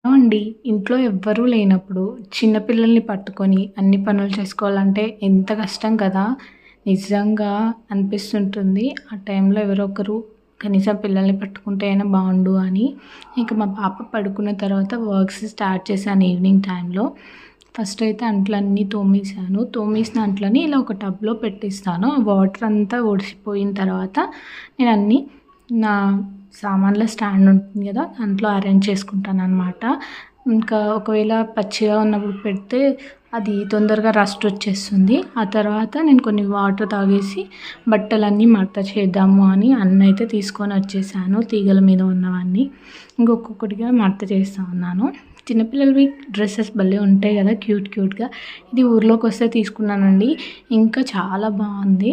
అండి. ఇంట్లో ఎవ్వరూ లేనప్పుడు చిన్న పిల్లల్ని పట్టుకొని అన్ని పనులు చేసుకోవాలంటే ఎంత కష్టం కదా! నిజంగా అనిపిస్తుంటుంది. ఆ టైంలో ఎవరో ఒకరు కనీసం పిల్లల్ని పట్టుకుంటే అయినా బావుండు అని. ఇంక మా పాప పడుకున్న తర్వాత వర్క్స్ స్టార్ట్ చేశాను ఈవినింగ్ టైంలో. ఫస్ట్ అయితే అంట్లన్నీ తోమేశాను. తోమేసిన అంట్లని ఇలా ఒక టబ్‌లో పెట్టేస్తాను. వాటర్ అంతా ఒడిసిపోయిన తర్వాత నేనన్నీ నా సామాన్ల స్టాండ్ ఉంటుంది కదా! దాంట్లో అరేంజ్ చేసుకుంటాననమాట. ఇంకా ఒకవేళ పచ్చిగా ఉన్నప్పుడు పెడితే అది తొందరగా రస్ట్ వచ్చేస్తుంది. ఆ తర్వాత నేను కొన్ని వాటర్ తాగేసి బట్టలన్నీ మడత చేద్దాము అని అన్నయితే తీసుకొని వచ్చేసాను. తీగల మీద ఉన్నవన్నీ. ఇంకొక్కొక్కటిగా మడత చేస్తా ఉన్నాను. చిన్నపిల్లలవి డ్రెస్సెస్ భలే ఉంటాయి కదా! క్యూట్ క్యూట్‌గా. ఇది ఊర్లోకొస్తే తీసుకున్నానండి. ఇంకా చాలా బావుంది.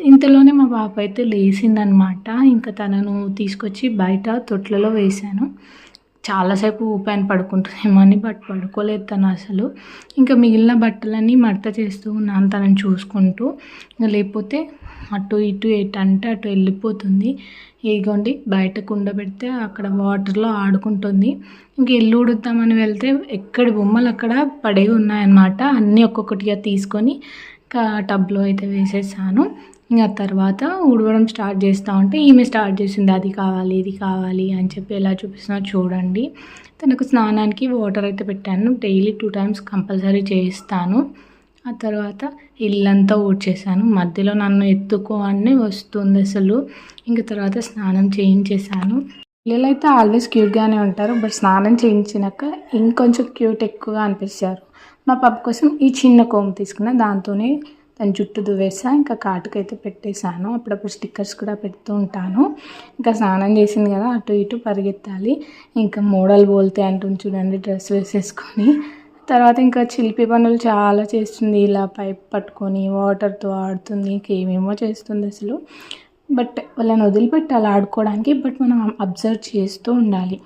ఇంతలోనే మా పాప అయితే లేసిందనమాట. ఇంకా తనను తీసుకొచ్చి బయట తొట్లలో వేశాను. చాలాసేపు ఊపాను పడుకుంటుందేమో అని, బట్ పడుకోలేదు తను అసలు. ఇంకా మిగిలిన బట్టలన్నీ మడత చేస్తూ ఉన్నాను తనని చూసుకుంటూ. లేకపోతే అటు ఇటు ఎటంటే అటు వెళ్ళిపోతుంది. ఇగోండి బయట కుండ పెడితే అక్కడ వాటర్‌లో ఆడుకుంటుంది. ఇంక ఇల్లు ఊడుద్దామని వెళ్తే ఎక్కడి బొమ్మలు అక్కడ పడేవి ఉన్నాయన్నమాట. అన్నీ ఒక్కొక్కటిగా తీసుకొని టబ్‌లో అయితే వేసేసాను. ఇంక తర్వాత ఊడవడం స్టార్ట్ చేస్తా ఉంటే ఈమె స్టార్ట్ చేసింది. అది కావాలి, ఇది కావాలి అని చెప్పి ఎలా చూపిస్తున్నా చూడండి. తనకు స్నానానికి వాటర్ అయితే పెట్టాను. డైలీ 2 టైమ్స్ కంపల్సరీ చేయిస్తాను. ఆ తర్వాత ఇల్లంతా ఊడ్చేసాను. మధ్యలో నన్ను ఎత్తుకో అని వస్తుంది అసలు. ఇంక తర్వాత స్నానం చేయించేసాను. పిల్లలైతే ఆల్వేస్ క్యూట్‌గానే ఉంటారు. బట్ స్నానం చేయించినాక ఇంకొంచెం క్యూట్ ఎక్కువగా అనిపిస్తారు. మా పాప కోసం ఈ చిన్న కోంబు తీసుకున్నా. దాంతోనే దాని జుట్టు దువ్వేసా. ఇంకా కాటుకైతే పెట్టేశాను. అప్పుడప్పుడు స్టిక్కర్స్ కూడా పెడుతూ ఉంటాను. ఇంకా స్నానం చేసింది కదా, అటు ఇటు పరిగెత్తాలి. ఇంకా మోడల్ బోల్తే అంటుంది చూడండి డ్రెస్ వేసేసుకొని. తర్వాత ఇంకా చిలిపి పనులు చాలా చేస్తుంది. ఇలా పైప్ పట్టుకొని వాటర్తో ఆడుతుంది. ఇంకేమేమో చేస్తుంది అసలు. బట్ వాళ్ళని వదిలిపెట్టాలి ఆడుకోవడానికి. బట్ మనం అబ్జర్వ్ చేస్తూ ఉండాలి.